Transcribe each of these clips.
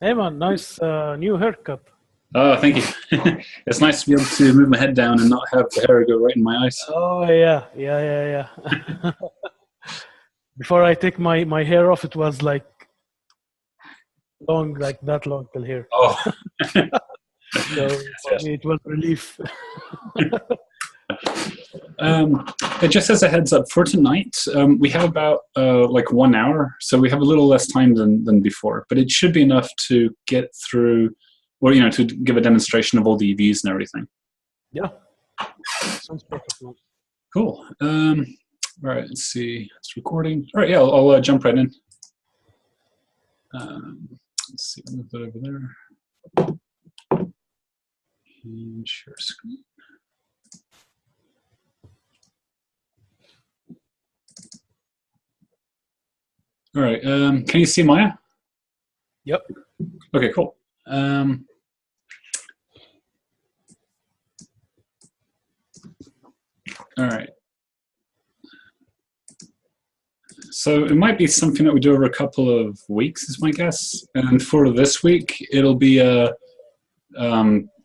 Hey man, nice new haircut. Oh, thank you. It's nice to be able to move my head down and not have the hair go right in my eyes. Oh yeah. Before I take my hair off, it was like long, like that long till here. Oh, So yes, for yes. me, it was relief. Um, just as a heads up for tonight, we have about like 1 hour, so we have a little less time than before, but it should be enough to get through, or to give a demonstration of all the EVs and everything. Yeah, sounds perfect, man. Cool. All right, let's see. It's recording. All right, yeah, I'll jump right in. Um, let's see, I'll move that over there. And share screen. All right, can you see Maya? Yep. Okay, cool. All right. So it might be something that we do over a couple of weeks, is my guess. And for this week, it'll be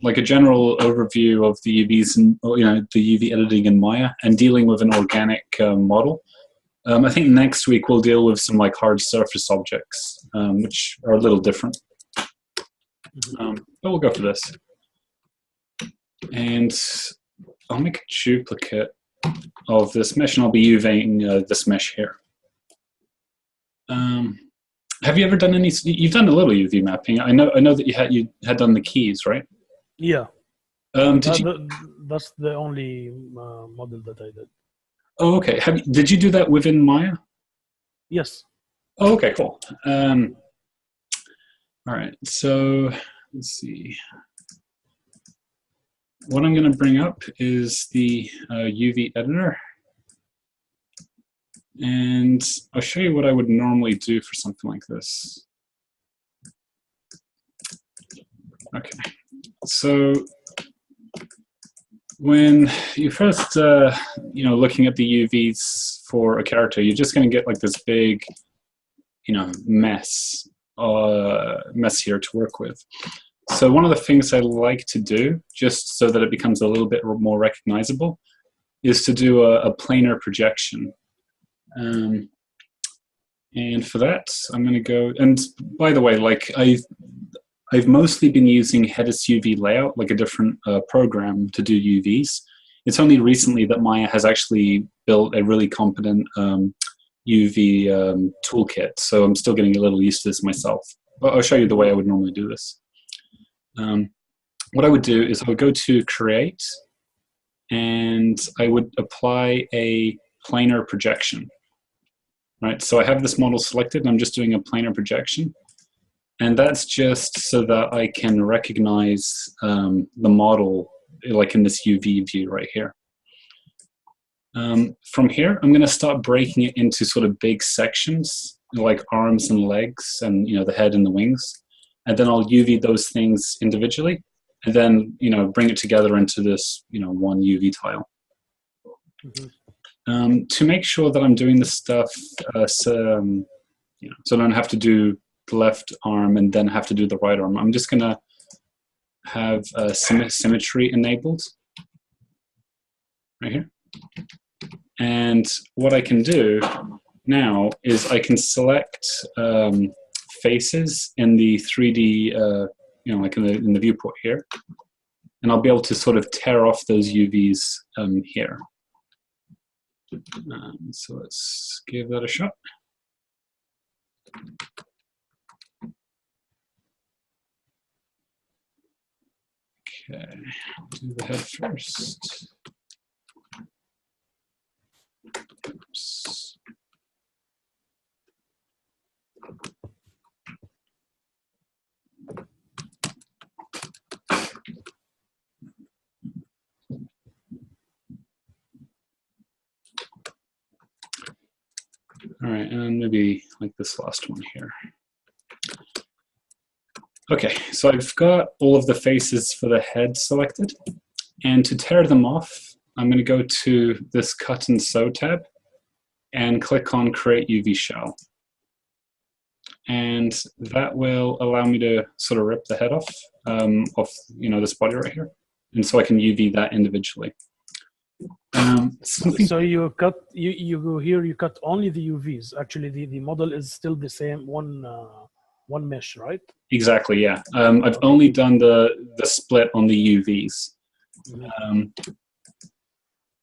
like a general overview of the UVs and the UV editing in Maya and dealing with an organic model. I think next week we'll deal with some like hard surface objects, which are a little different. But we'll go for this. And I'll make a duplicate of this mesh, and I'll be using this mesh here. Have you ever done any? You've done a little UV mapping. I know that you had done the keys, right? Yeah. That's the only model that I did. Oh, okay. Did you do that within Maya? Yes. Oh, okay, cool. All right. So let's see. What I'm going to bring up is the UV editor. And I'll show you what I would normally do for something like this. Okay, so when you first, looking at the UVs for a character, you're just going to get like this big, mess here to work with. So one of the things I like to do, just so that it becomes a little bit more recognizable, is to do a planar projection. And for that, I'm going to go, and by the way, like I've mostly been using Hedis UV Layout, like a different program to do UVs. It's only recently that Maya has actually built a really competent UV toolkit, so I'm still getting a little used to this myself. But I'll show you the way I would normally do this. What I would do is I would go to Create, and I would apply a planar projection. Right, so I have this model selected, and I'm just doing a planar projection. And that's just so that I can recognize the model, like in this UV view right here. From here, I'm going to start breaking it into sort of big sections, like arms and legs and the head and the wings. And then I'll UV those things individually, and then bring it together into this one UV tile. To make sure that I'm doing this stuff, so I don't have to do the left arm and then have to do the right arm, I'm just going to have symmetry enabled right here. And what I can do now is I can select faces in the 3D, like in the viewport here, and I'll be able to sort of tear off those UVs here. So let's give that a shot. Okay, do the head first. Oops. All right, and maybe like this last one here. Okay, so I've got all of the faces for the head selected. And to tear them off, I'm going to go to this Cut and Sew tab and click on Create UV Shell. and that will allow me to sort of rip the head off this body right here, and so I can UV that individually. So you cut you go here, you cut only the UVs. Actually, the model is still the same one mesh, right? Exactly, yeah. I've only done the split on the UVs.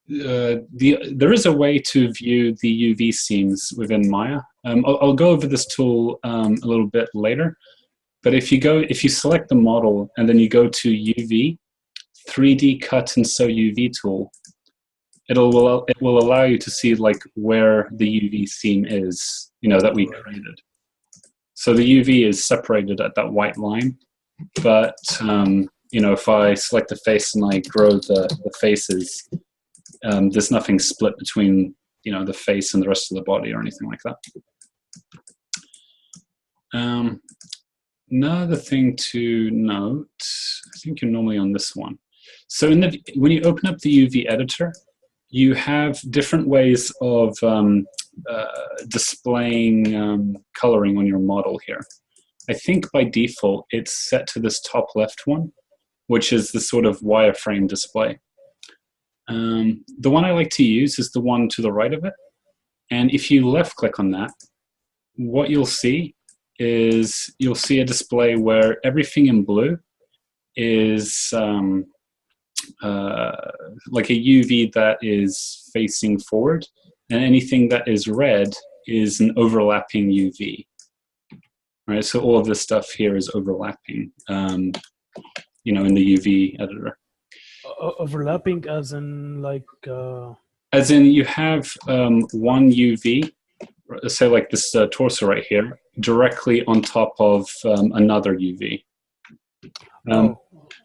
There is a way to view the UV scenes within Maya. I'll go over this tool a little bit later, but if you select the model and then you go to UV, 3D cut and sew UV tool, it will allow you to see like where the UV seam is, that we created. So the UV is separated at that white line, but if I select the face and I grow the faces, there's nothing split between the face and the rest of the body or anything like that. Another thing to note, I think you're normally on this one. So when you open up the UV editor, you have different ways of displaying coloring on your model here. I think by default it's set to this top left one, which is the sort of wireframe display. The one I like to use is the one to the right of it. And if you left click on that, what you'll see is you'll see a display where everything in blue is like a UV that is facing forward, and anything that is red is an overlapping UV. Right, so all of this stuff here is overlapping, in the UV editor. Overlapping as in like? As in you have one UV, say like this torso right here, directly on top of another UV.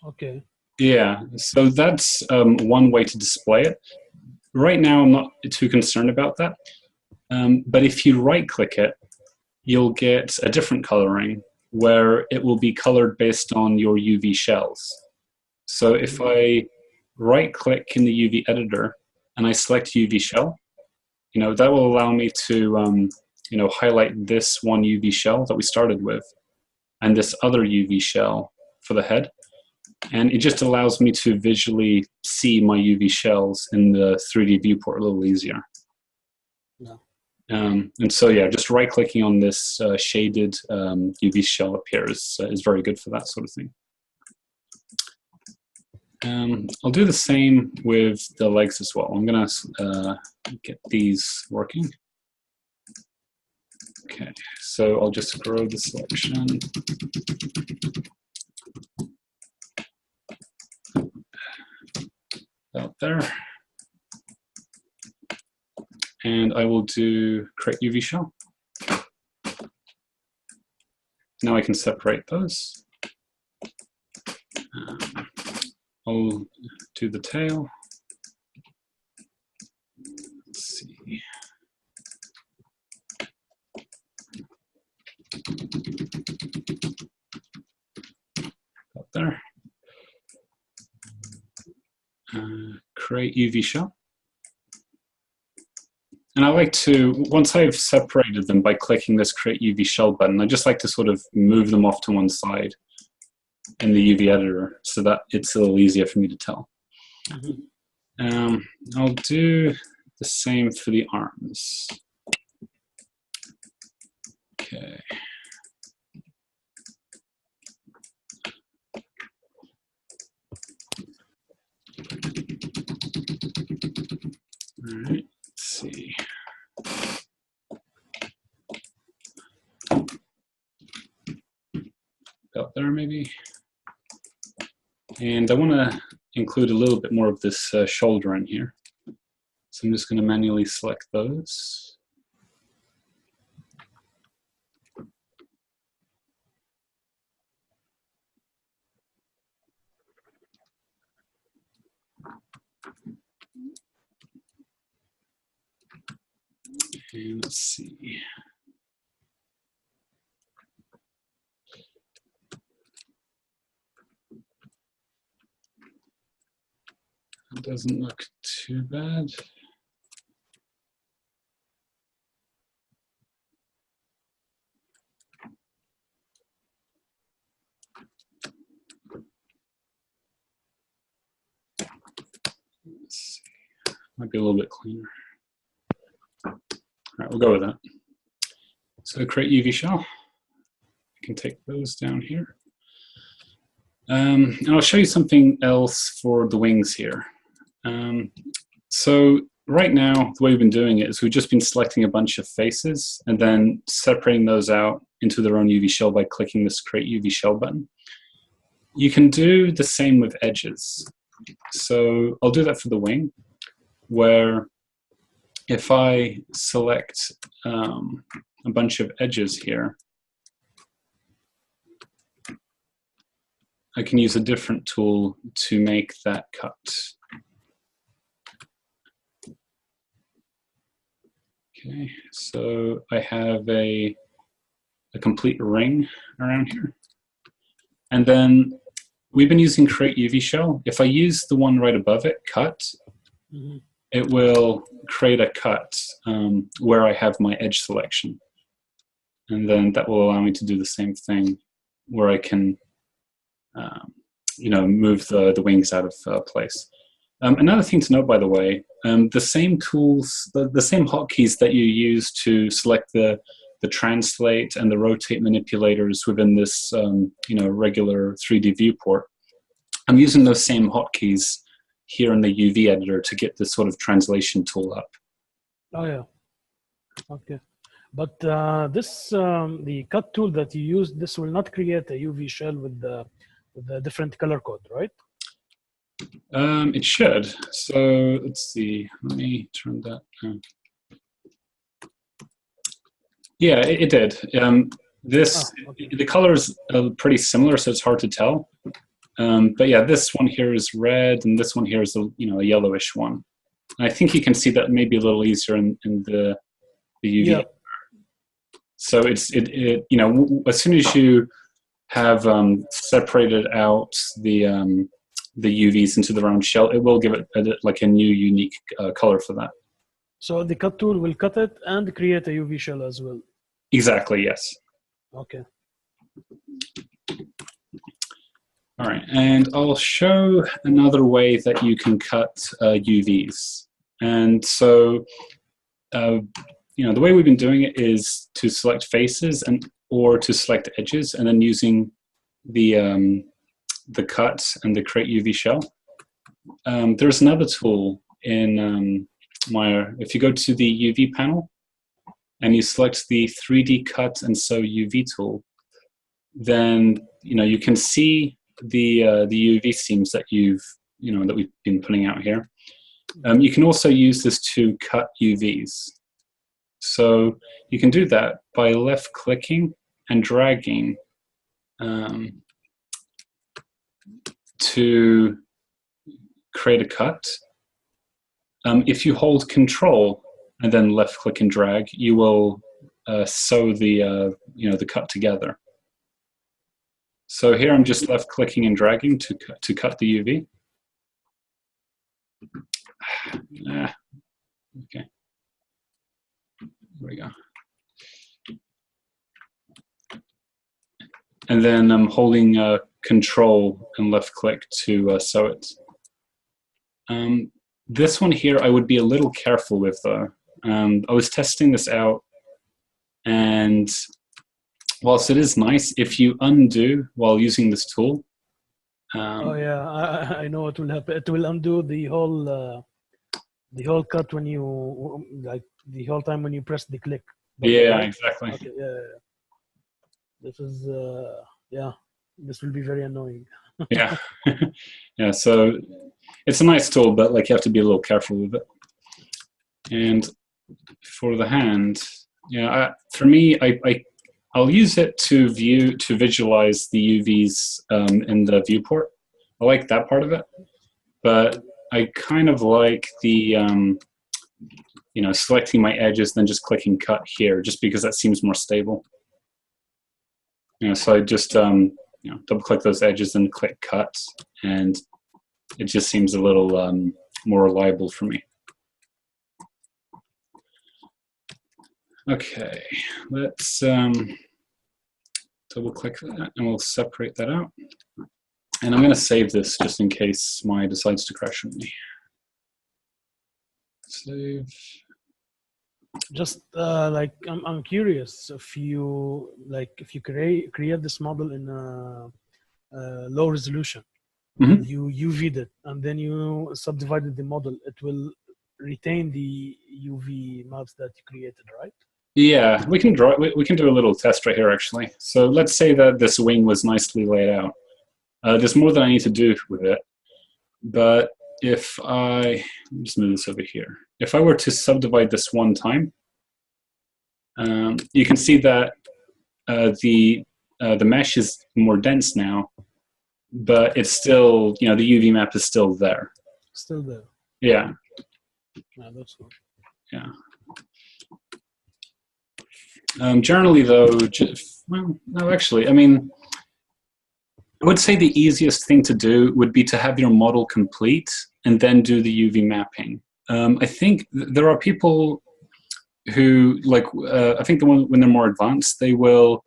Okay. Yeah, so that's one way to display it. Right now, I'm not too concerned about that. But if you right-click it, you'll get a different coloring where it will be colored based on your UV shells. So if I right-click in the UV editor and I select UV shell, that will allow me to highlight this one UV shell that we started with and this other UV shell for the head. And it just allows me to visually see my UV shells in the 3D viewport a little easier. Yeah. And so, yeah, just right-clicking on this shaded UV shell up here is very good for that sort of thing. I'll do the same with the legs as well. I'm going to get these working. Okay, so I'll just grow the selection. Out there. And I will do create UV shell. Now I can separate those. I'll do the tail. Let's see. Out there. Create UV shell. And I like to, once I've separated them by clicking this create UV shell button, I just like to sort of move them off to one side in the UV editor so that it's a little easier for me to tell. I'll do the same for the arms. Okay. All right, let's see. About there, maybe. And I want to include a little bit more of this shoulder in here. So I'm just going to manually select those. And let's see. It doesn't look too bad. Might be a little bit cleaner. All right, we'll go with that. So create UV shell. I can take those down here. And I'll show you something else for the wings here. So right now, the way we've been doing it is we've just been selecting a bunch of faces and then separating those out into their own UV shell by clicking this Create UV Shell button. You can do the same with edges. So I'll do that for the wing, where if I select a bunch of edges here, I can use a different tool to make that cut. Okay, so I have a complete ring around here. And then we've been using Create UV Shell. If I use the one right above it, Cut, it will create a cut where I have my edge selection. And then that will allow me to do the same thing where I can move the wings out of place. Another thing to note, by the way, the same tools, the same hotkeys that you use to select the translate and the rotate manipulators within this regular 3D viewport, I'm using those same hotkeys here in the UV editor to get this sort of translation tool up. Oh yeah, okay. But the cut tool that you use, this will not create a UV shell with the different color code, right? It should. So let's see. Let me turn that on. Yeah, it did. The colors are pretty similar, so it's hard to tell. But yeah, this one here is red, and this one here is a yellowish one. And I think you can see that maybe a little easier in the UV. Yeah. So it's as soon as you have separated out the UVs into their own shell, it will give it like a new unique color for that. So the cut tool will cut it and create a UV shell as well. Exactly, yes. Okay. All right, and I'll show another way that you can cut UVs. And so, the way we've been doing it is to select faces or to select edges, and then using the cut and the Create UV Shell. There's another tool in if you go to the UV panel and you select the 3D Cut and Sew UV tool, then you can see the UV seams that that we've been putting out here. You can also use this to cut UVs. So you can do that by left clicking and dragging to create a cut. If you hold Control and then left click and drag, you will sew the cut together. So here I'm just left clicking and dragging to cut the UV. Okay. There we go. And then I'm holding Control and left click to sew it. This one here I would be a little careful with though. I was testing this out, and whilst it is nice, if you undo while using this tool. Oh yeah, I know what will happen. It will undo the whole cut when you the whole time when you press the click. Yeah, exactly. Okay, yeah. This is this will be very annoying. Yeah, yeah. So it's a nice tool, but you have to be a little careful with it. And for the hand, for me, I'll use it to visualize the UVs in the viewport. I like that part of it, but I kind of like the selecting my edges, then just clicking cut here, just because that seems more stable. So I just double click those edges and click cut, and it just seems a little more reliable for me. Okay, let's double click that and we'll separate that out. And I'm going to save this just in case Maya decides to crash on me. Save. Just like I'm curious if you create this model in a low resolution and you UV'd it and then you subdivided the model, it will retain the UV maps that you created, right? Yeah, we can draw. We can do a little test right here, actually. So let's say that this wing was nicely laid out. There's more that I need to do with it, but if I just move this over here, if I were to subdivide this one time, you can see that the mesh is more dense now, but it's still, the UV map is still there. Still there. Yeah. Yeah, that's cool. Yeah. Generally, though, well, no, actually, I mean, I would say the easiest thing to do would be to have your model complete and then do the UV mapping. I think there are people who, like, I think when they're more advanced, they will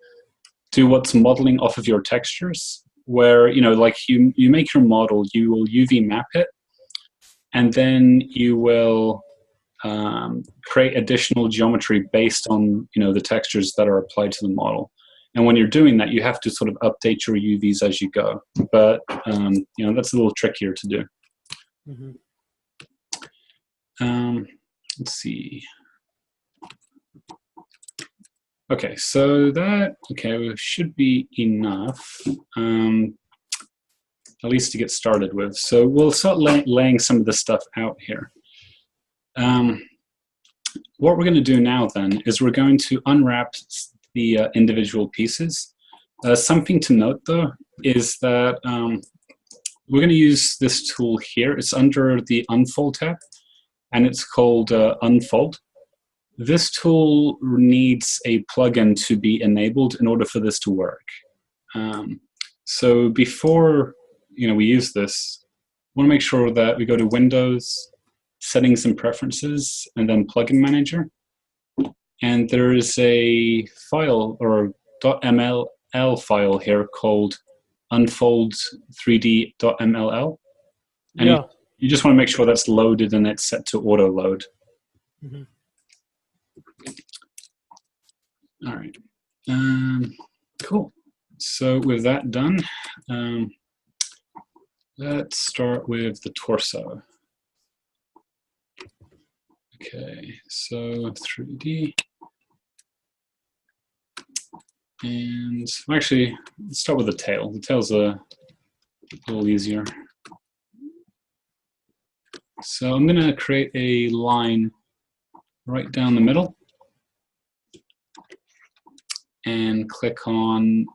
do what's modeling off of your textures, where, like you make your model, you will UV map it, and then you will create additional geometry based on, the textures that are applied to the model. And when you're doing that, you have to sort of update your UVs as you go. But, that's a little trickier to do. Mm-hmm. Let's see. Okay, so that should be enough, at least to get started with. So we'll start laying some of this stuff out here. What we're going to do now then is we're going to unwrap the individual pieces. Something to note though is that we're going to use this tool here. It's under the Unfold tab, and it's called Unfold. This tool needs a plugin to be enabled in order for this to work. So before we use this, we want to make sure that we go to Windows, Settings and Preferences, and then Plugin Manager. And there is a file or .mll file here called unfold3d.mll. And yeah. You just want to make sure that's loaded and it's set to auto load. Mm-hmm. All right. Cool. So with that done, let's start with the torso. Okay, so 3D. And actually, let's start with the tail. The tail's a little easier. So I'm going to create a line right down the middle and click on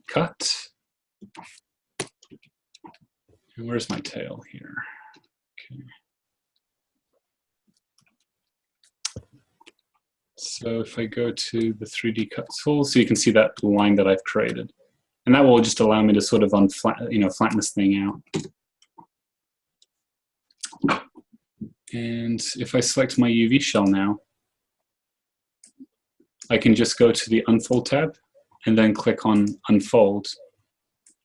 Cut. And where's my tail here? Okay. So if I go to the 3D cut tool, so you can see that line that I've created. And that will just allow me to sort of flatten this thing out. And if I select my UV shell now, I can just go to the Unfold tab and then click on Unfold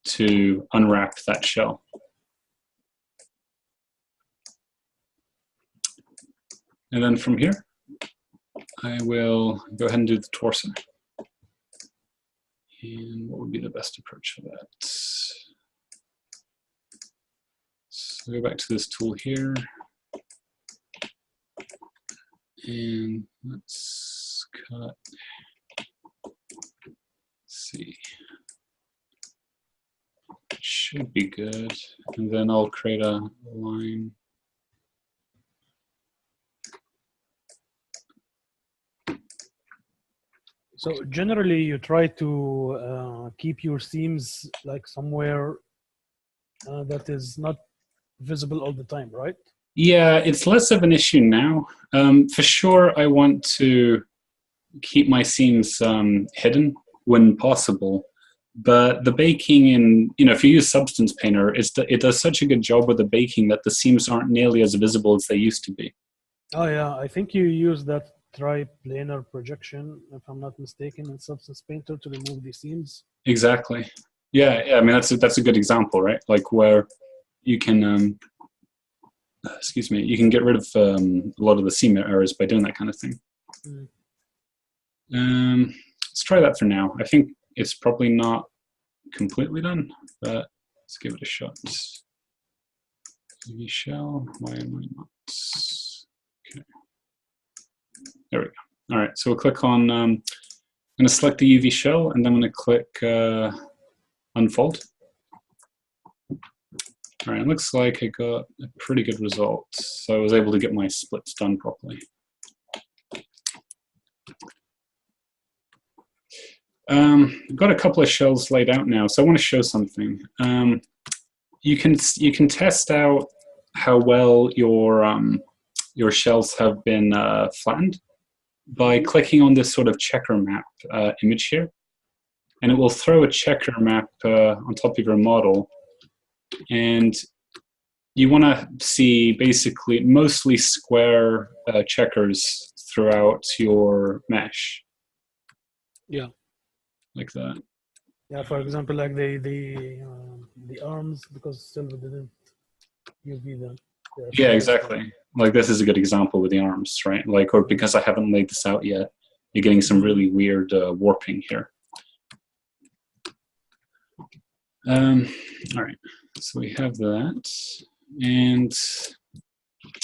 to unwrap that shell. And then from here, I will go ahead and do the torso. And what would be the best approach for that? So go back to this tool here. And let's cut. Let's see. It should be good. And then I'll create a line. So generally, you try to keep your seams like somewhere that is not visible all the time, right? Yeah, it's less of an issue now. For sure, I want to keep my seams hidden when possible. But the baking in, if you use Substance Painter, it does such a good job with the baking that the seams aren't nearly as visible as they used to be. Oh yeah, I think you use that triplanar projection, if I'm not mistaken, in Substance Painter to remove the seams. Exactly. Yeah. I mean, that's a good example, right? Like where you can excuse me, you can get rid of a lot of the seam errors by doing that kind of thing. Let's try that for now. I think it's probably not completely done, but let's give it a shot. UV shell, why am I not? Okay, there we go. All right, so we'll click on, I'm going to select the UV shell, and then I'm going to click unfold. All right, it looks like I got a pretty good result. So I was able to get my splits done properly. I've got a couple of shells laid out now, so I want to show something. You can test out how well your shells have been flattened by clicking on this sort of checker map image here, and it will throw a checker map on top of your model. And you want to see basically mostly square checkers throughout your mesh. Yeah. Like that. Yeah. For example, like the arms, because Silver didn't UV them. Yeah, exactly. Like this is a good example with the arms, right? Like, or because I haven't laid this out yet, you're getting some really weird warping here. All right, so we have that, and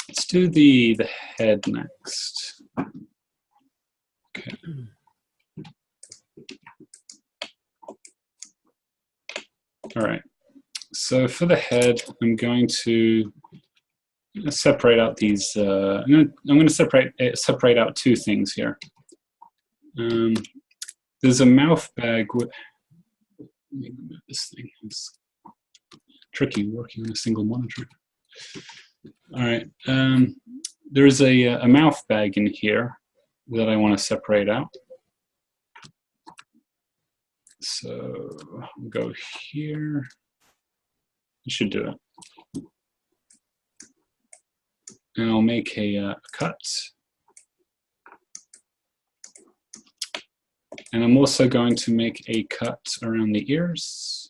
let's do the head next. Okay. All right. So for the head, I'm going to separate out these. I'm going to separate out two things here. There's a mouth bag with. Let me move this thing. It's tricky working on a single monitor. All right. There is a mouth bag in here that I want to separate out. So I'll go here. I should do it. And I'll make a cut. And I'm also going to make a cut around the ears.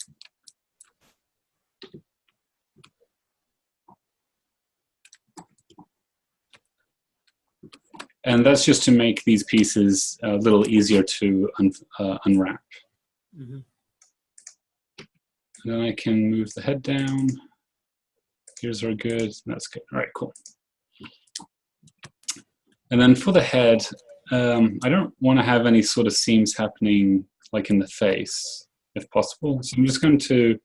And that's just to make these pieces a little easier to unwrap. Mm-hmm. Then I can move the head down. Ears are good. That's good. All right, cool. And then for the head, I don't want to have any sort of seams happening like in the face, if possible. So I'm just going to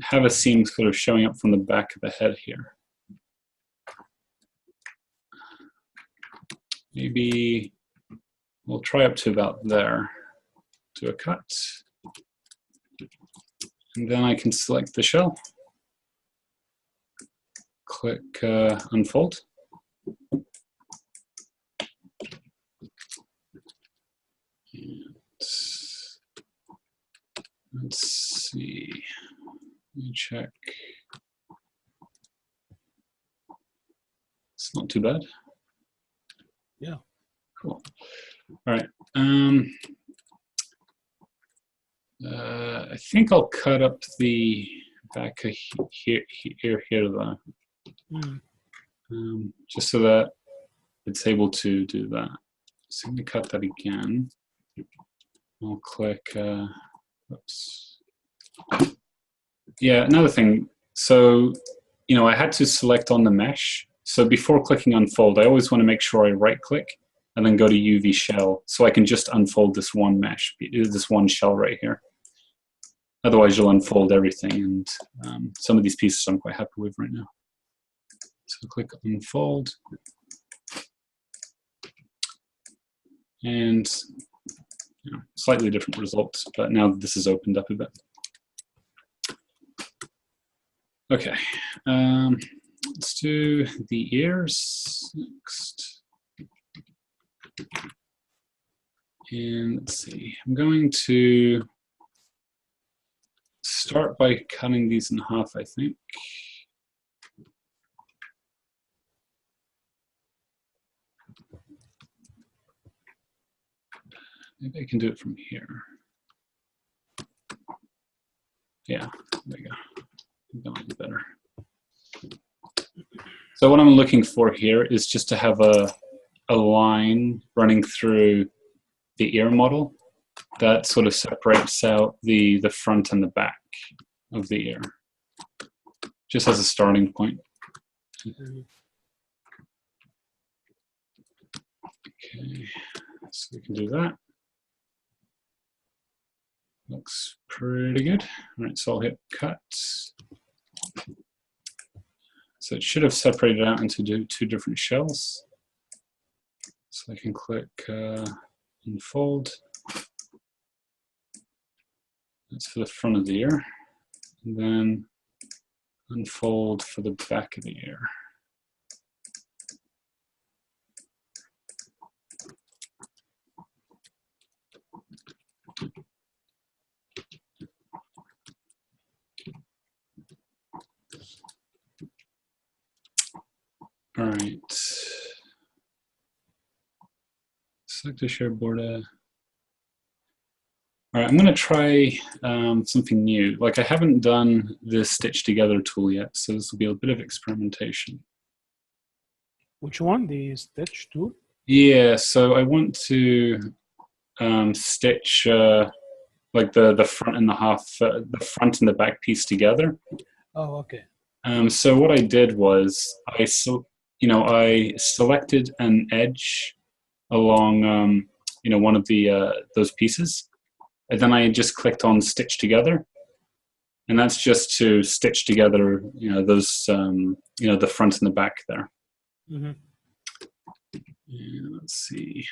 have a seam sort of showing up from the back of the head here. Maybe we'll try up to about there. Do a cut. And then I can select the shell. Click unfold. And let's see. Let me check. It's not too bad. Yeah. Cool. All right. I think I'll cut up the back of here though. Just so that it's able to do that. So I'm going to cut that again. I'll click, oops. Yeah, another thing. So, you know, I had to select on the mesh. So before clicking unfold, I always want to make sure I right click and then go to UV shell so I can just unfold this one mesh, this one shell right here. Otherwise, you'll unfold everything, and some of these pieces I'm quite happy with right now. So click unfold. And you know, slightly different results, but now this is opened up a bit. Okay, let's do the ears next. And let's see, I'm going to start by cutting these in half, I think. Maybe I can do it from here. Yeah, there we go. That might be better. So what I'm looking for here is just to have a line running through the ear model that sort of separates out the front and the back of the ear, just as a starting point. Okay, so we can do that. Looks pretty good. All right, so I'll hit cut. So it should have separated out into two different shells. So I can click unfold. That's for the front of the ear. And then unfold for the back of the ear. All right. Select a share border. All right, I'm going to try something new. Like I haven't done this stitch together tool yet, so this will be a bit of experimentation. Which one? The stitch tool? Yeah, so I want to stitch like the front and the front and the back piece together. Oh, okay. So what I did was I selected an edge along one of the those pieces, and then I just clicked on stitch together, and that's just to stitch together those the front and the back there. Mm-hmm. Yeah, let's see.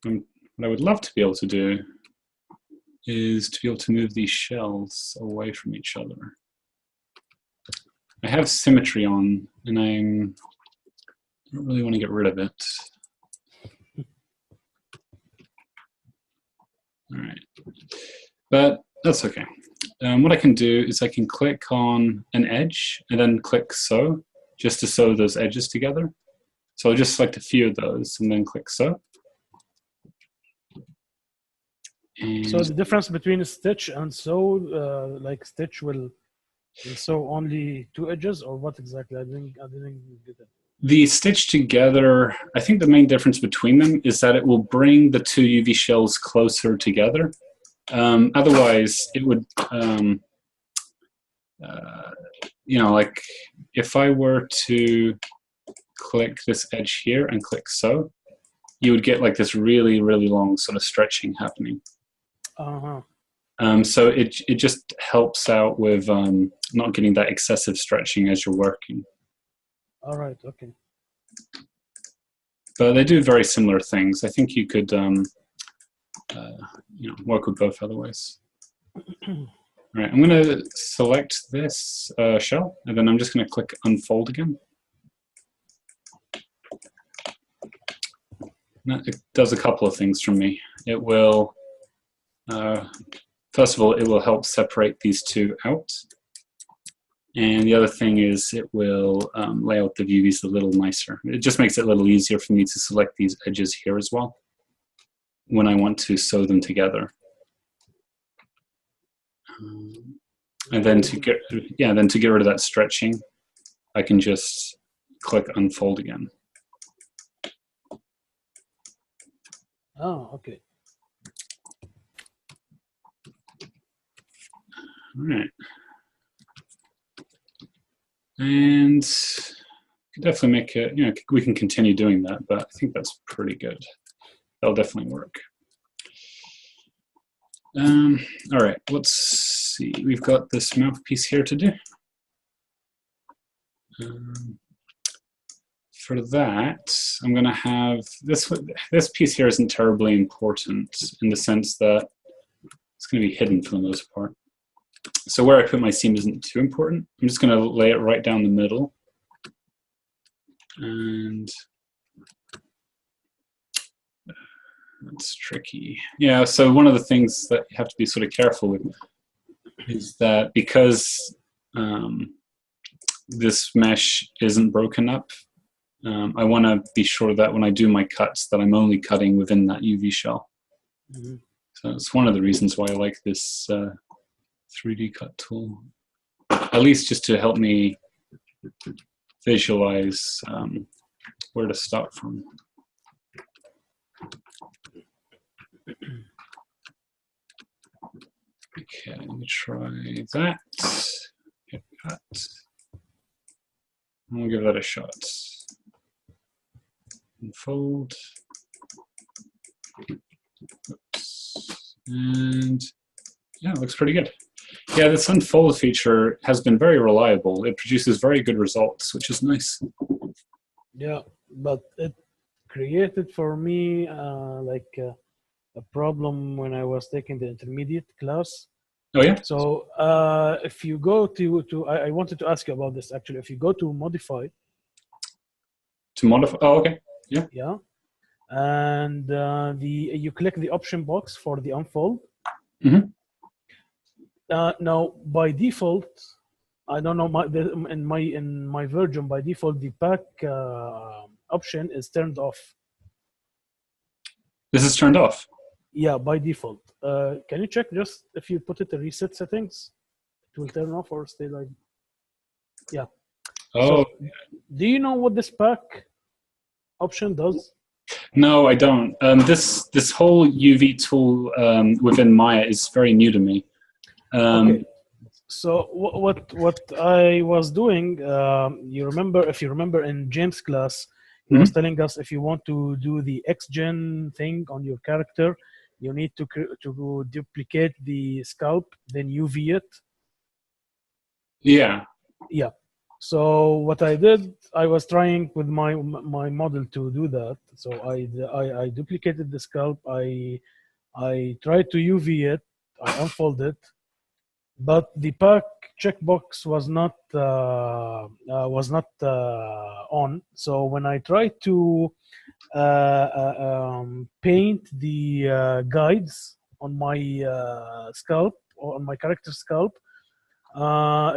What I would love to be able to do is to be able to move these shells away from each other. I have symmetry on, and I don't really want to get rid of it. All right, but that's okay. What I can do is I can click on an edge and then click sew, just to sew those edges together. So I'll just select a few of those and then click sew. And so the difference between a stitch and sew, like stitch will sew only two edges, or what exactly? I didn't get it. The stitch together, I think the main difference between them is that it will bring the two UV shells closer together. Otherwise, it would, like if I were to click this edge here and click sew, you would get like this really, really long sort of stretching happening. So it just helps out with not getting that excessive stretching as you're working. All right, okay. But they do very similar things. I think you could work with both otherwise. All right, I'm going to select this shell, and then I'm just going to click unfold again. It does a couple of things for me. It will, first of all, it will help separate these two out. And the other thing is it will lay out the UVs a little nicer. It just makes it a little easier for me to select these edges here as well when I want to sew them together. And then to get rid of that stretching, I can just click unfold again. Oh, okay. All right. And definitely make it, we can continue doing that, but I think that's pretty good. That'll definitely work. All right, let's see. We've got this mouthpiece here to do. For that, I'm going to have this piece here isn't terribly important in the sense that it's going to be hidden for the most part. So where I put my seam isn't too important. I'm just going to lay it right down the middle. And that's tricky. Yeah, so one of the things that you have to be sort of careful with is that because this mesh isn't broken up, I want to be sure that when I do my cuts that I'm only cutting within that UV shell. Mm-hmm. So it's one of the reasons why I like this 3D cut tool. at least just to help me visualize where to start from. Okay, let me try that. Hit that. We'll give that a shot. Unfold. Oops. And yeah, it looks pretty good. Yeah, this unfold feature has been very reliable. It produces very good results, which is nice. Yeah, but it created for me a problem when I was taking the intermediate class. Oh yeah. So if you go to I wanted to ask you about this actually. If you go to modify. To modify. Oh, okay. Yeah. Yeah, and you click the option box for the unfold. Mm-hmm. Now by default, I don't know in my version by default the pack option is turned off. This is turned off. Yeah, by default. Can you check just if you put it in reset settings, it will turn off or stay like? Yeah. Oh. So, do you know what this pack option does? No, I don't. This whole UV tool within Maya is very new to me. Okay. So what I was doing, if you remember in James' class, he was telling us if you want to do the XGen thing on your character, you need to duplicate the sculpt, then UV it. Yeah. Yeah. So what I did, I was trying with my model to do that. So I duplicated the sculpt. I tried to UV it. I unfold it, but the pack checkbox was not on. So when I tried to paint the guides on my sculpt or on my character sculpt,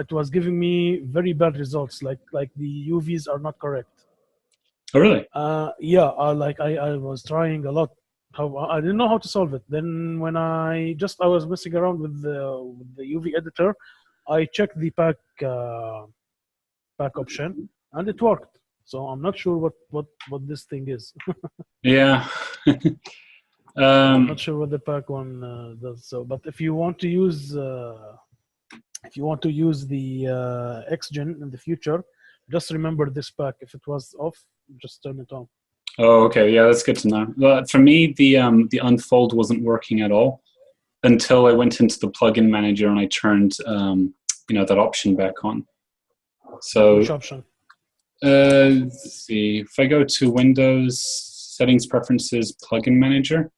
it was giving me very bad results. Like the UVs are not correct. Oh, really? Yeah, I was trying a lot. I didn't know how to solve it. Then when I was messing around with the UV editor, I checked the pack option and it worked. So I'm not sure what this thing is. Yeah. I'm not sure what the pack one does. So, but if you want to use the XGen in the future, just remember this pack. If it was off, just turn it on. Oh, okay. Yeah, that's good to know. But for me, the unfold wasn't working at all until I went into the plugin manager and I turned that option back on. So which option? Let's see. If I go to Windows Settings Preferences Plugin Manager,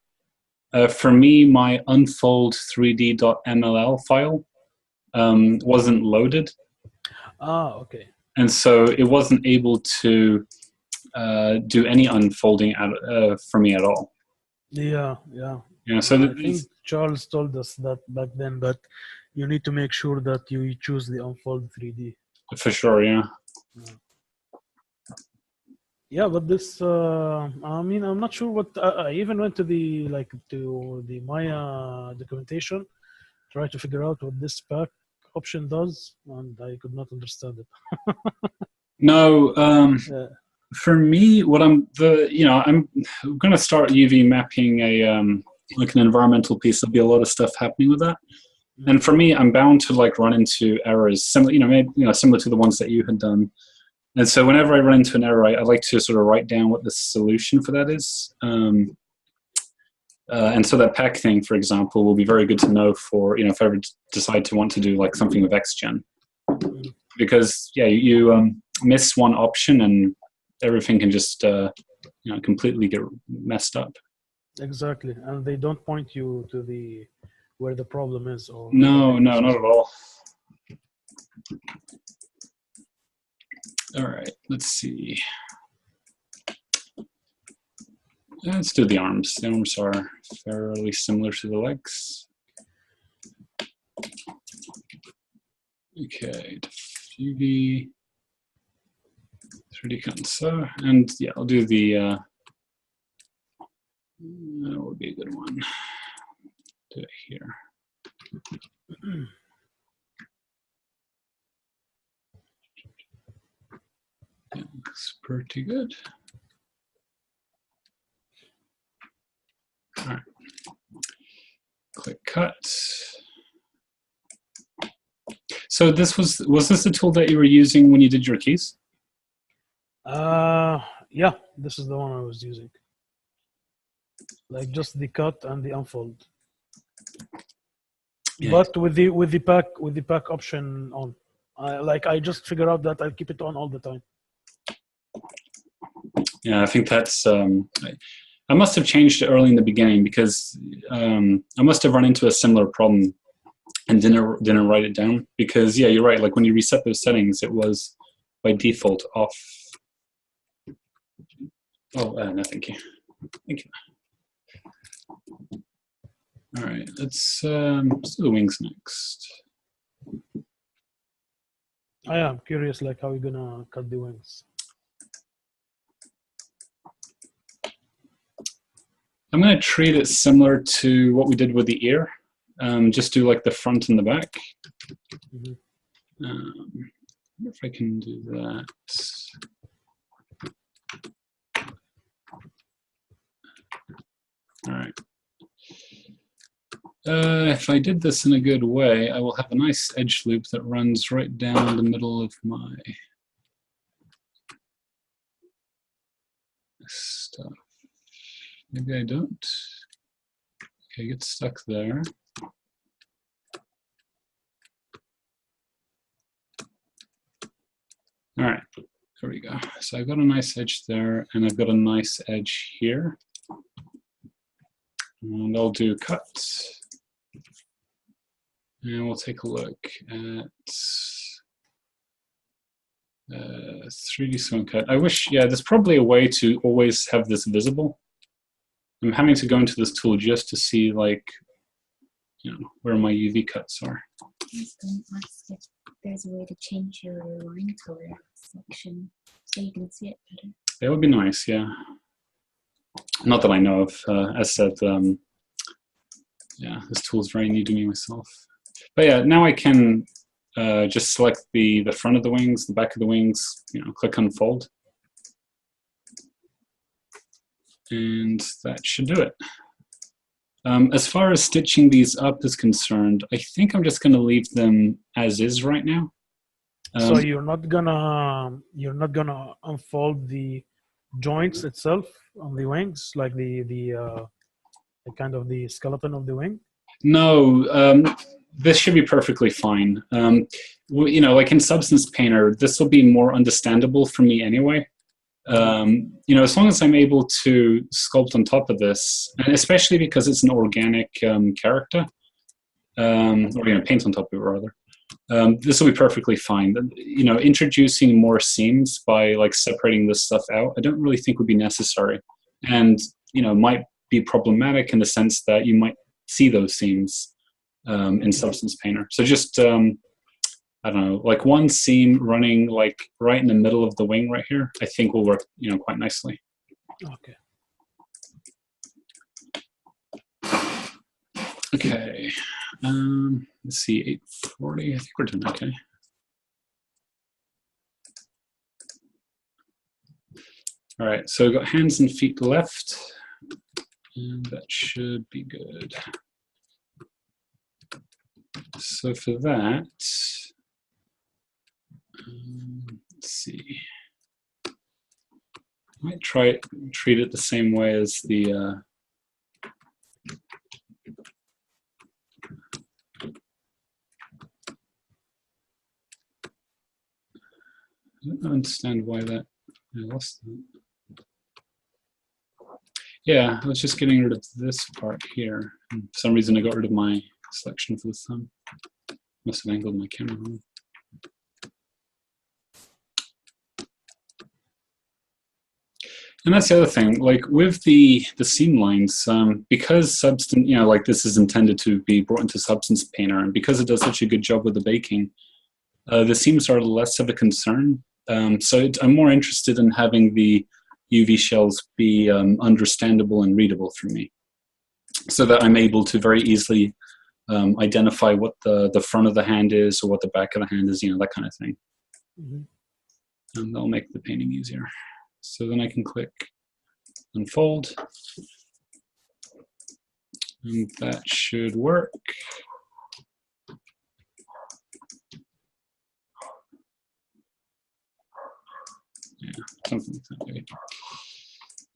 for me, my unfold 3d.mll file wasn't loaded. Okay. And so it wasn't able to do any unfolding for me at all. Yeah. So I think Charles told us that back then, but you need to make sure that you choose the unfold 3D. For sure, yeah. Yeah, but this, I'm not sure what. I even went to the Maya documentation, try to figure out what this pack option does, and I could not understand it. No, for me, what I'm going to start UV mapping an environmental piece. There'll be a lot of stuff happening with that, and for me, I'm bound to run into errors similar, similar to the ones that you had done. And so whenever I run into an error, I like to sort of write down what the solution for that is. And so that pack thing, for example, will be very good to know for, if I ever decide to want to do something with XGen. Because, yeah, you miss one option and everything can just, completely get messed up. Exactly. And they don't point you to where the problem is. Or no, not at all. All right, let's see. Let's do the arms. The arms are fairly similar to the legs. Okay, UV 3D console, and yeah, I'll do the. That would be a good one. Do it here. pretty good. All right. Click cut. So this was this the tool that you were using when you did your keys? Yeah, this is the one I was using. Like just the cut and the unfold. Yeah. But with the pack option on. I just figure out that I'll keep it on all the time. Yeah, I think that's I must have changed it early in the beginning because I must have run into a similar problem and didn't write it down, because yeah, you're right, like when you reset those settings it was by default off. Oh, no, thank you. All right, let's do the wings next. I am curious, like how you're gonna cut the wings. I'm gonna treat it similar to what we did with the ear. Just do like the front and the back. Mm-hmm. I wonder if I can do that. All right. If I did this in a good way, I will have a nice edge loop that runs right down the middle of my stuff. Maybe I don't. Okay, get stuck there. All right, there we go. So I've got a nice edge there, and I've got a nice edge here. And I'll do cut. And we'll take a look at 3D Swim Cut. I wish, yeah, there's probably a way to always have this visible. I'm having to go into this tool just to see, like, you know, where my UV cuts are. I was going to ask if there's a way to change your line color section so you can see it better. That would be nice, yeah. Not that I know of. As said, yeah, this tool is very new to me myself. But yeah, now I can just select the front of the wings, the back of the wings, you know, click unfold. And that should do it. As far as stitching these up is concerned, I think I'm just going to leave them as is right now. So you're not gonna unfold the joints itself on the wings, like the kind of the skeleton of the wing? No, this should be perfectly fine. You know, like in Substance Painter, this will be more understandable for me anyway. You know, as long as I'm able to sculpt on top of this, and especially because it's an organic character, or, you know, paint on top of it rather, this will be perfectly fine. You know, introducing more seams by like separating this stuff out, I don't really think would be necessary, and you know, might be problematic in the sense that you might see those seams in Substance Painter. So just I don't know, like one seam running like right in the middle of the wing right here, I think will work, you know, quite nicely. Okay. Okay. Let's see, 840. I think we're doing okay. All right, so we've got hands and feet left, and that should be good. So for that, let's see. I might treat it the same way as the I don't understand why that I lost that. Yeah, I was just getting rid of this part here. And for some reason I got rid of my selection for the thumb. Must have angled my camera wrong. And that's the other thing, like with the seam lines, because Substance, you know, like this is intended to be brought into Substance Painter, and because it does such a good job with the baking, the seams are less of a concern. So I'm more interested in having the UV shells be understandable and readable for me, so that I'm able to very easily identify what the front of the hand is or what the back of the hand is, you know, that kind of thing. Mm-hmm. And that'll make the painting easier. So then I can click unfold, and that should work. Yeah, something like that maybe.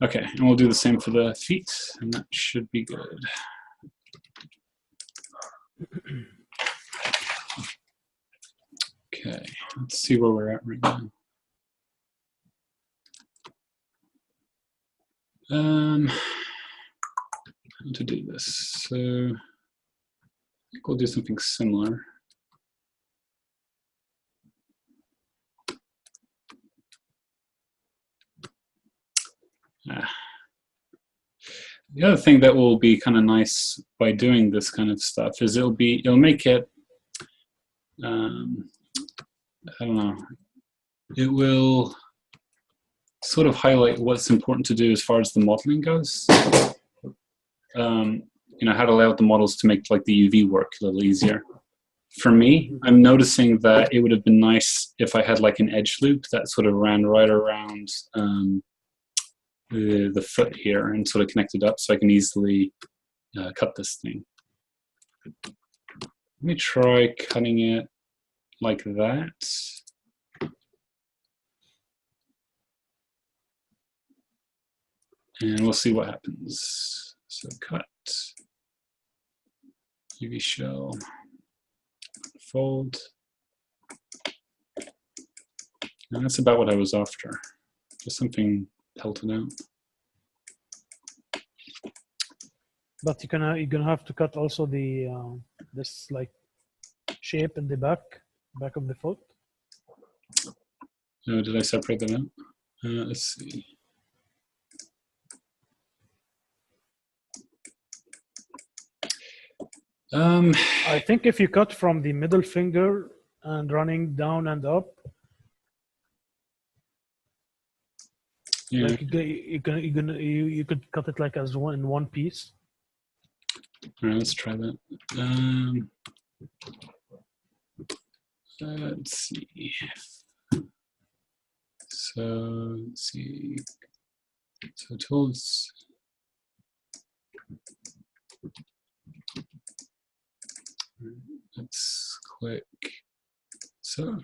Okay, and we'll do the same for the feet, and that should be good. Okay, let's see where we're at right now. How to do this? So I think we'll do something similar. The other thing that will be kind of nice by doing this kind of stuff is it'll make it, I don't know, it will sort of highlight what's important to do as far as the modeling goes. You know, how to lay out the models to make like the UV work a little easier. For me, I'm noticing that it would have been nice if I had like an edge loop that sort of ran right around the foot here and sort of connected up so I can easily cut this thing. Let me try cutting it like that. And we'll see what happens. So cut, UV shell, fold. And that's about what I was after. Just something pelted out. But you're gonna have to cut also the this like shape in the back of the foot. Oh, did I separate them out? Let's see. I think if you cut from the middle finger and running down and up, yeah. like you could cut it like as one piece. All right, let's try that. Let's see. So let's see. So tools. Let's click. So.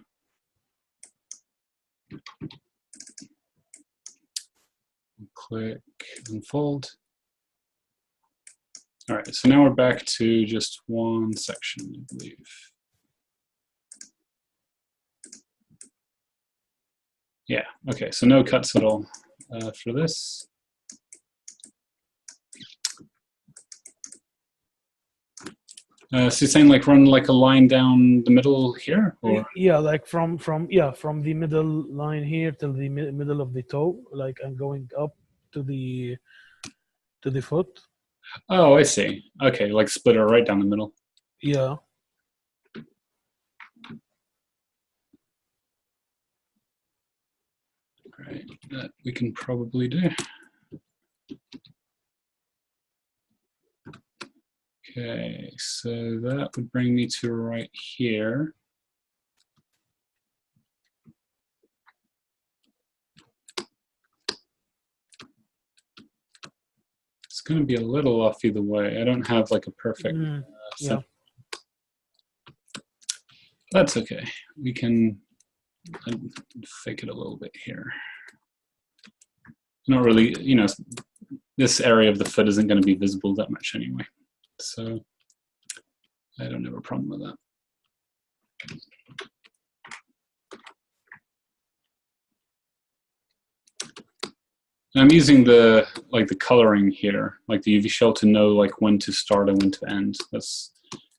Click unfold. All right, so now we're back to just one section, I believe. Yeah, okay, so no cuts at all for this. So you're saying like run like a line down the middle here, or yeah, like from the middle line here till the middle of the toe, like I'm going up to the foot. Oh, I see. Okay, like split it right down the middle. Yeah. Right, that we can probably do. Okay, so that would bring me to right here. It's going to be a little off either way. I don't have like a perfect yeah. That's okay. We can fake it a little bit here. Not really, you know, this area of the foot isn't going to be visible that much anyway. So I don't have a problem with that. And I'm using the coloring here, like the UV shell, to know like when to start and when to end. That's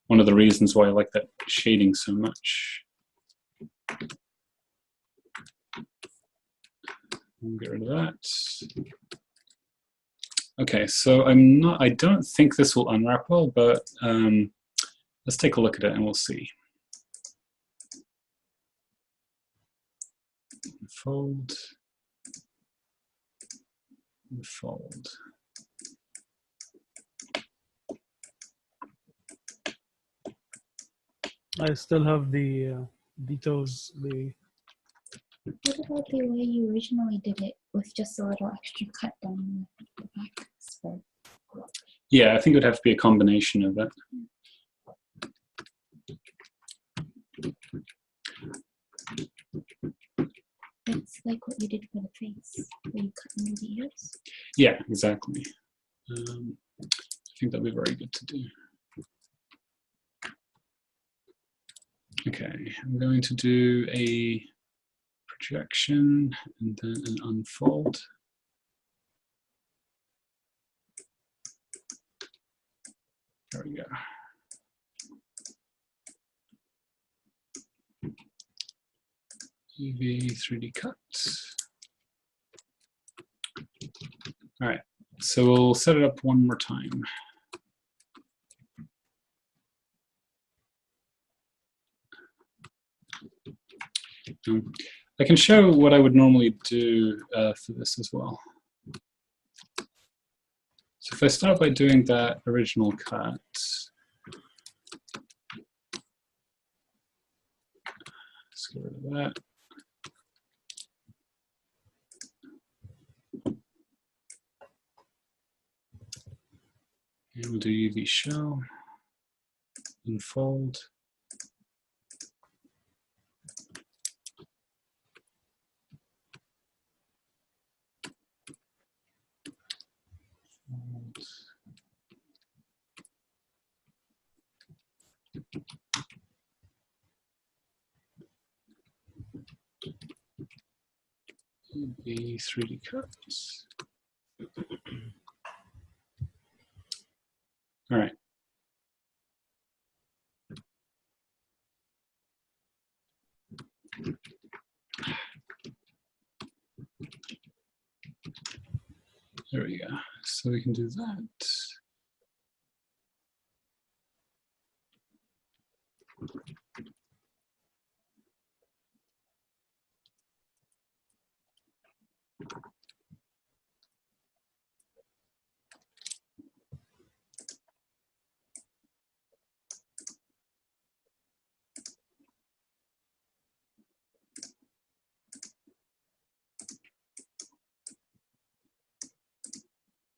one of the reasons why I like that shading so much. We'll get rid of that. Okay, so I don't think this will unwrap well, but let's take a look at it and we'll see. Fold. Fold. I still have the details, What about the way you originally did it with just a little extra cut down the back spread? Yeah, I think it would have to be a combination of it. It's like what you did for the face, where you cut under the ears. Yeah, exactly. I think that'd be very good to do. Okay, I'm going to do a projection and then an unfold. There we go. UV 3D cut. All right, so we'll set it up one more time. I can show what I would normally do for this as well. So if I start by doing that original cut, let's get rid of that. And we'll do UV show, unfold. UV 3D cuts. All right. There we go. So we can do that.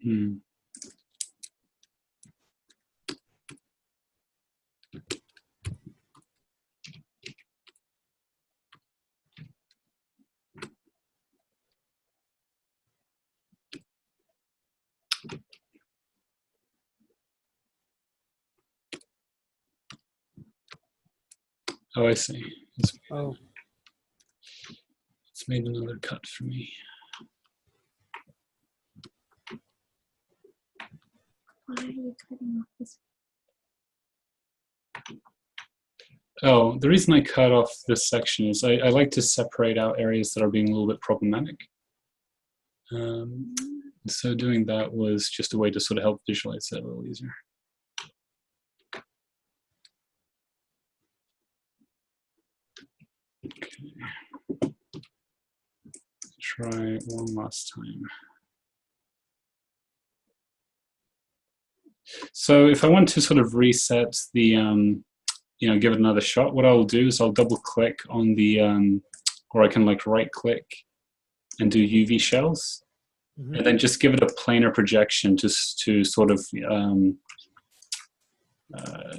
Hmm. Oh, I see. It's made another cut for me. Why are you cutting off this? Oh, the reason I cut off this section is I like to separate out areas that are being a little bit problematic. So doing that was just a way to sort of help visualize that a little easier. Okay. Try one last time. So if I want to sort of reset the, you know, give it another shot, what I'll do is I'll double click on the, or I can like right click and do UV shells, and then just give it a planar projection just to sort of, you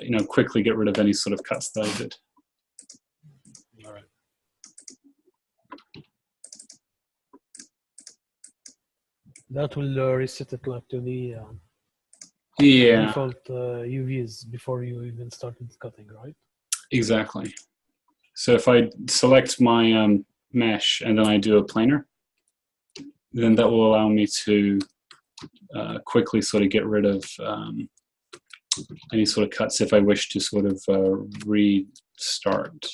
know, quickly get rid of any sort of cuts that I did. All right. That will reset it like to the default UVs before you even started cutting, right? Exactly. So if I select my mesh and then I do a planar, then that will allow me to quickly sort of get rid of any sort of cuts if I wish to sort of restart.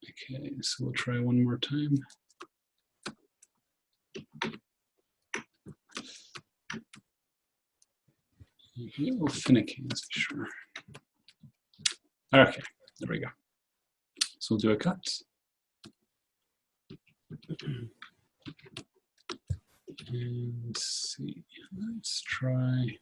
Okay, so we'll try one more time. A little finicky, that's for sure. Okay, there we go. So we'll do a cut. And see, let's try.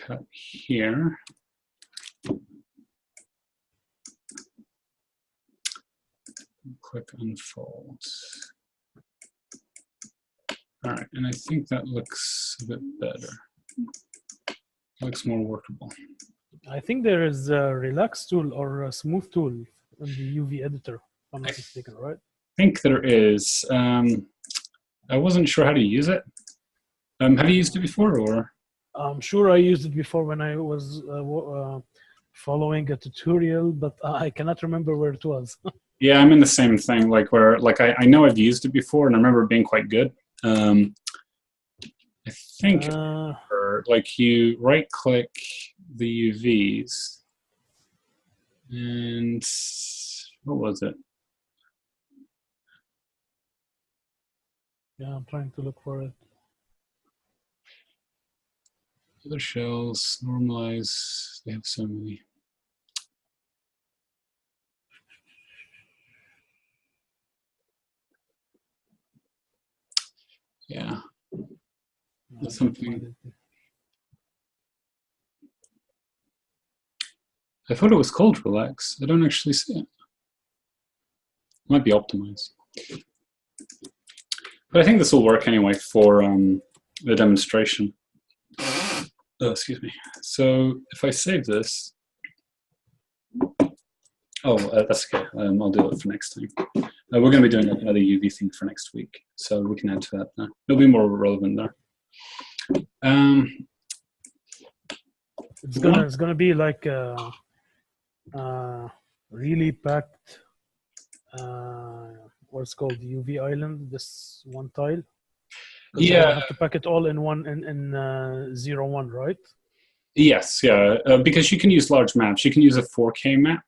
cut here. Click unfold. All right, and I think that looks a bit better. Looks more workable. I think there is a relax tool or a smooth tool in the UV editor, if I'm not mistaken, right? I think there is. I wasn't sure how to use it. Have you used it before, or? I'm sure I used it before when I was following a tutorial, but I cannot remember where it was. Yeah, I'm in the same thing. Like where, like I know I've used it before, and I remember it being quite good. I think like you right-click the UVs, and what was it? Yeah, I'm trying to look for it. Other shells, normalize. They have so many. Yeah. That's something. I thought it was called relax. I don't actually see it. Might be optimized. But I think this will work anyway for the demonstration. Oh, excuse me. So if I save this, that's okay. I'll do it for next time. We're going to be doing another UV thing for next week, so we can add to that now. It'll be more relevant there. It's gonna be like really packed. What's called the UV island. This one tile. Yeah. You have to pack it all in one in 0.1, right? Yes. Yeah. Because you can use large maps. You can use a 4K map.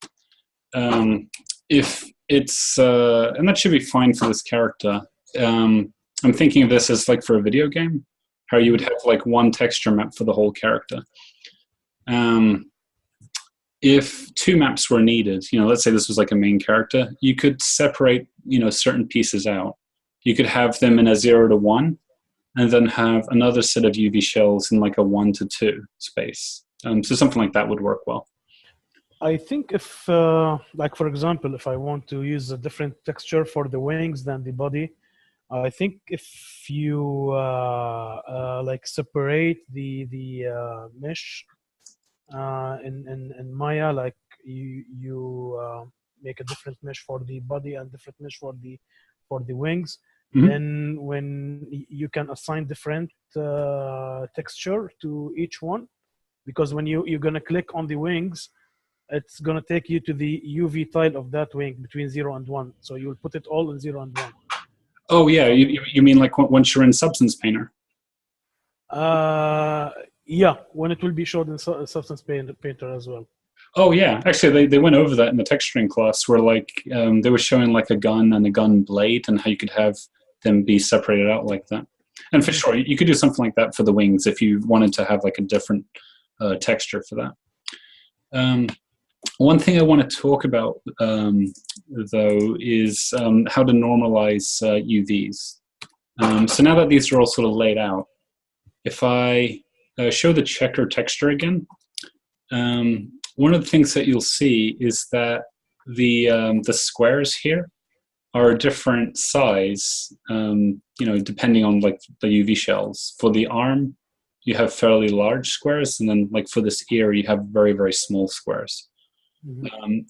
If it's and that should be fine for this character. I'm thinking of this as like for a video game, how you would have like one texture map for the whole character. If two maps were needed, let's say this was like a main character, you could separate, certain pieces out. You could have them in a 0 to 1, and then have another set of UV shells in like a 1 to 2 space. So something like that would work well. I think if, like for example, if I want to use a different texture for the wings than the body, I think if you like separate the mesh in Maya, like you make a different mesh for the body and different mesh for the wings, then when you can assign different texture to each one, because when you're gonna click on the wings, it's gonna take you to the UV tile of that wing between 0 and 1. So you'll put it all in 0 and 1. Oh yeah, you mean like once you're in Substance Painter? Yeah, when it will be showed in Substance Painter as well. Oh yeah, actually they went over that in the texturing class, where like they were showing like a gun and a gun blade and how you could have them be separated out like that. And for sure, you could do something like that for the wings if you wanted to have like a different texture for that. One thing I want to talk about, though, is how to normalize UVs. So now that these are all sort of laid out, if I show the checker texture again, one of the things that you'll see is that the squares here are a different size, depending on like the UV shells. For the arm, you have fairly large squares, and then like for this ear, you have very, very small squares.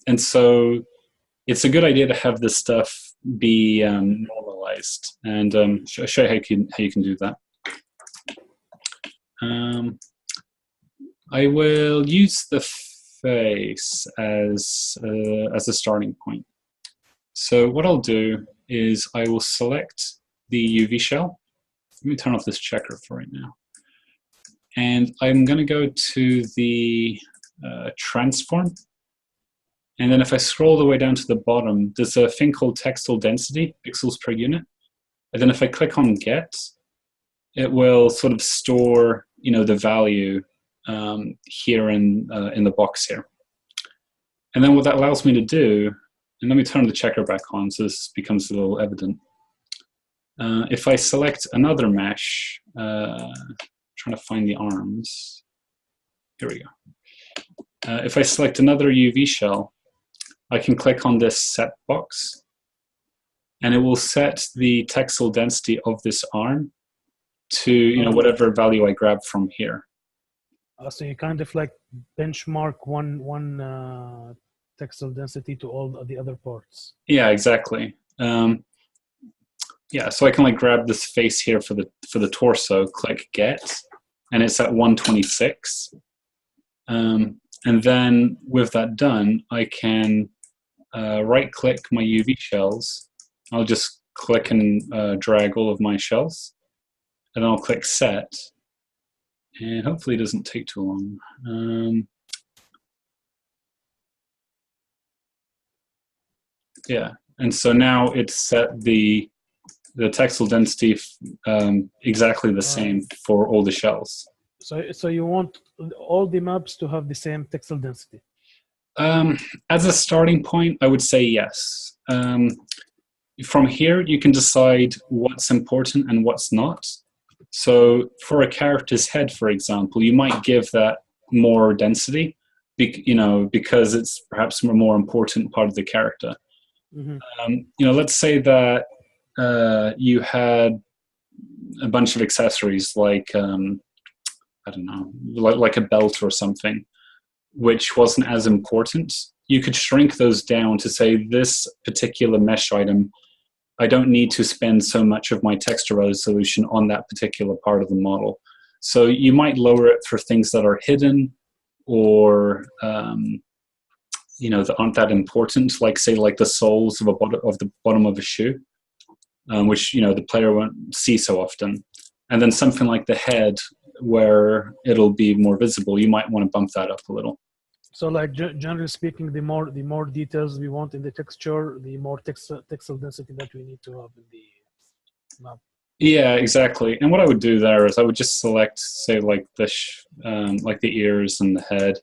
And so it's a good idea to have this stuff be normalized, and I'll show you how you can do that. I will use the face as a starting point. So what I'll do is I will select the UV shell. Let me turn off this checker for right now. And I'm going to go to the transform. And then if I scroll all the way down to the bottom, there's a thing called textile density, pixels per unit. And then if I click on get, it will sort of store, the value here in the box here. And then what that allows me to do, and let me turn the checker back on so this becomes a little evident. If I select another mesh, trying to find the arms. here we go. If I select another UV shell, I can click on this set box, and it will set the textile density of this arm to whatever value I grab from here. So you kind of like benchmark one textile density to all the other parts. Yeah, exactly. Yeah, so I can like grab this face here for the torso, click get, and it's at 126. And then with that done, I can right-click my UV shells. I'll just click and drag all of my shells, and then I'll click set. And hopefully it doesn't take too long. Yeah, and so now it's set the textile density exactly the same for all the shells. So you want all the maps to have the same textile density? As a starting point, I would say yes. From here, you can decide what's important and what's not. So for a character's head, for example, you might give that more density, because it's perhaps a more important part of the character. Mm-hmm. Let's say that you had a bunch of accessories like, I don't know, like a belt or something, which wasn't as important. You could shrink those down to say this particular mesh item, I don't need to spend so much of my texture resolution on that particular part of the model. So you might lower it for things that are hidden or that aren't that important, like say like the soles of the bottom of a shoe, which the player won't see so often. And then something like the head, where it'll be more visible, you might want to bump that up a little. So like generally speaking, the more details we want in the texture, the more textile density that we need to have in the map. Yeah, exactly. And what I would do there is I would just select, say, like the ears and the head,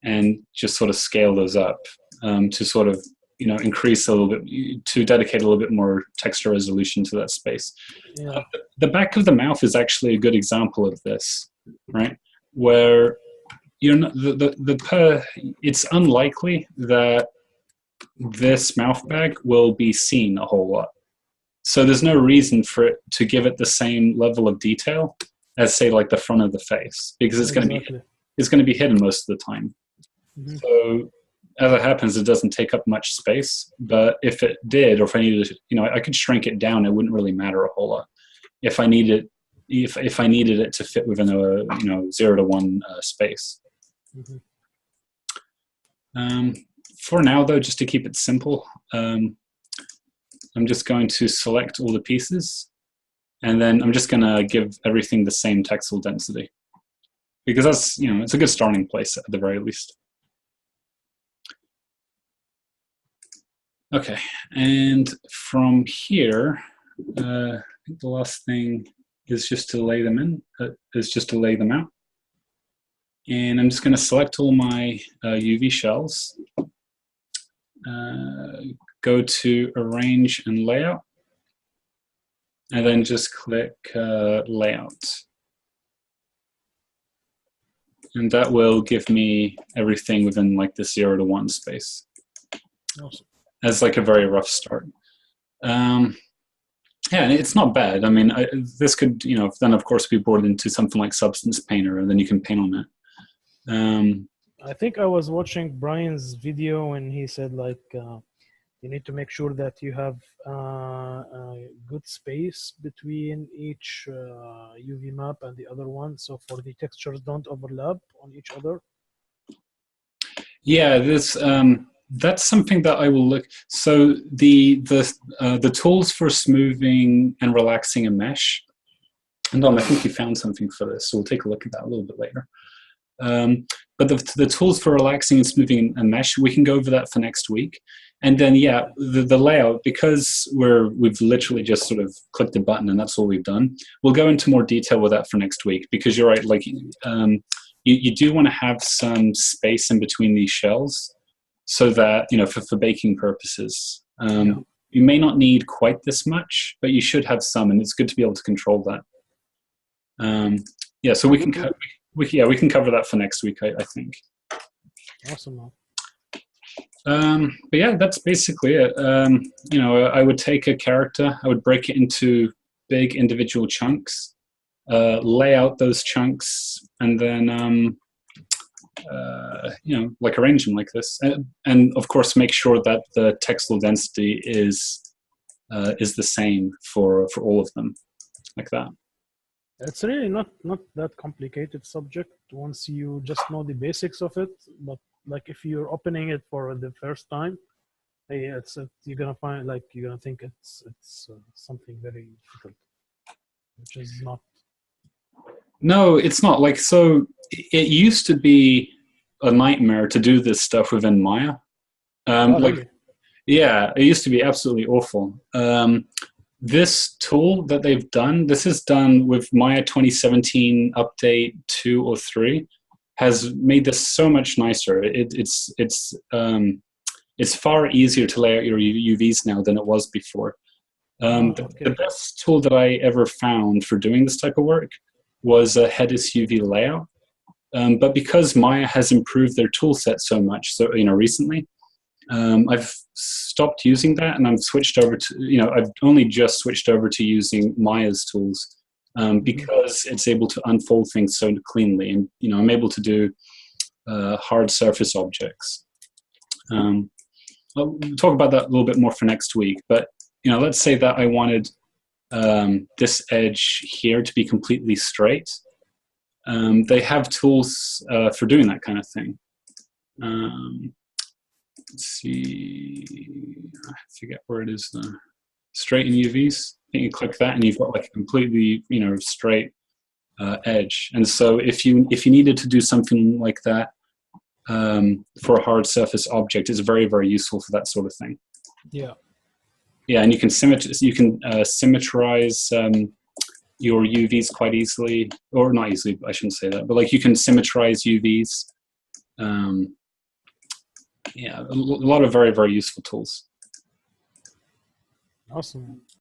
and just sort of scale those up to sort of increase a little bit, to dedicate a little bit more texture resolution to that space. Yeah. The back of the mouth is actually a good example of this, right? Where it's unlikely that this mouth bag will be seen a whole lot. So there's no reason for it to give it the same level of detail as, say, like the front of the face, because it's going to be hidden most of the time. Mm-hmm. So as it happens, it doesn't take up much space. But if it did, or if I needed, I could shrink it down. It wouldn't really matter a whole lot. If I needed it to fit within a 0 to 1 space. Mm-hmm. For now, though, just to keep it simple, I'm just going to select all the pieces, and then I'm just going to give everything the same textile density, because that's it's a good starting place at the very least. Okay, and from here, I think the last thing is just to lay them in. Lay them out. And I'm just going to select all my UV shells, go to Arrange and Layout, and then just click Layout. And that will give me everything within like the 0 to 1 space. Awesome. As like a very rough start. Yeah, and it's not bad. I mean, this could, then of course be brought into something like Substance Painter, and then you can paint on it. I think I was watching Brian's video, and he said like you need to make sure that you have a good space between each UV map and the other one, so for the textures don't overlap on each other. Yeah, that's something that I will look. So the tools for smoothing and relaxing a mesh. And Dom, I think you found something for this, so we'll take a look at that a little bit later. But the tools for relaxing and smoothing a mesh, we can go over that for next week. And then, yeah, the layout, because we've literally just sort of clicked a button and that's all we've done, we'll go into more detail with that for next week, because you're right, like you do want to have some space in between these shells so that, for baking purposes. You may not need quite this much, but you should have some, and it's good to be able to control that. Yeah, so we can we can cover that for next week, I think. Awesome, man. But yeah, that's basically it. You know, I would take a character, I would break it into big individual chunks, lay out those chunks, and then you know, like arrange them like this, and of course make sure that the textile density is the same for all of them, like that. It's really not that complicated subject once you just know the basics of it. But like if you're opening it for the first time, hey, you're gonna find, like, you're gonna think it's something very difficult, which is not. No, it's not. Like, so it used to be a nightmare to do this stuff within Maya. Like, Really? yeah, it used to be absolutely awful. This tool that they've done, this is done with Maya 2017 update 2 or 3, has made this so much nicer. It's far easier to lay out your UVs now than it was before. Okay. The best tool that I ever found for doing this type of work was a Hedis UV layout. But because Maya has improved their tool set so much, so, you know, recently, I've stopped using that, and I've switched over to, you know, I've only just switched over to using Maya's tools, because it's able to unfold things so cleanly, and, you know, I'm able to do hard surface objects. We'll talk about that a little bit more for next week, but, you know, let's say that I wanted this edge here to be completely straight. They have tools for doing that kind of thing. Let's see, I forget where it is now. Straighten UVs. You click that, and you've got like a completely, you know, straight edge. And so if you needed to do something like that for a hard surface object, it's very, very useful for that sort of thing. Yeah. Yeah, and you can symmetrize your UVs quite easily, or not easily, I shouldn't say that, but like you can symmetrize UVs. Yeah, a lot of very, very useful tools. Awesome.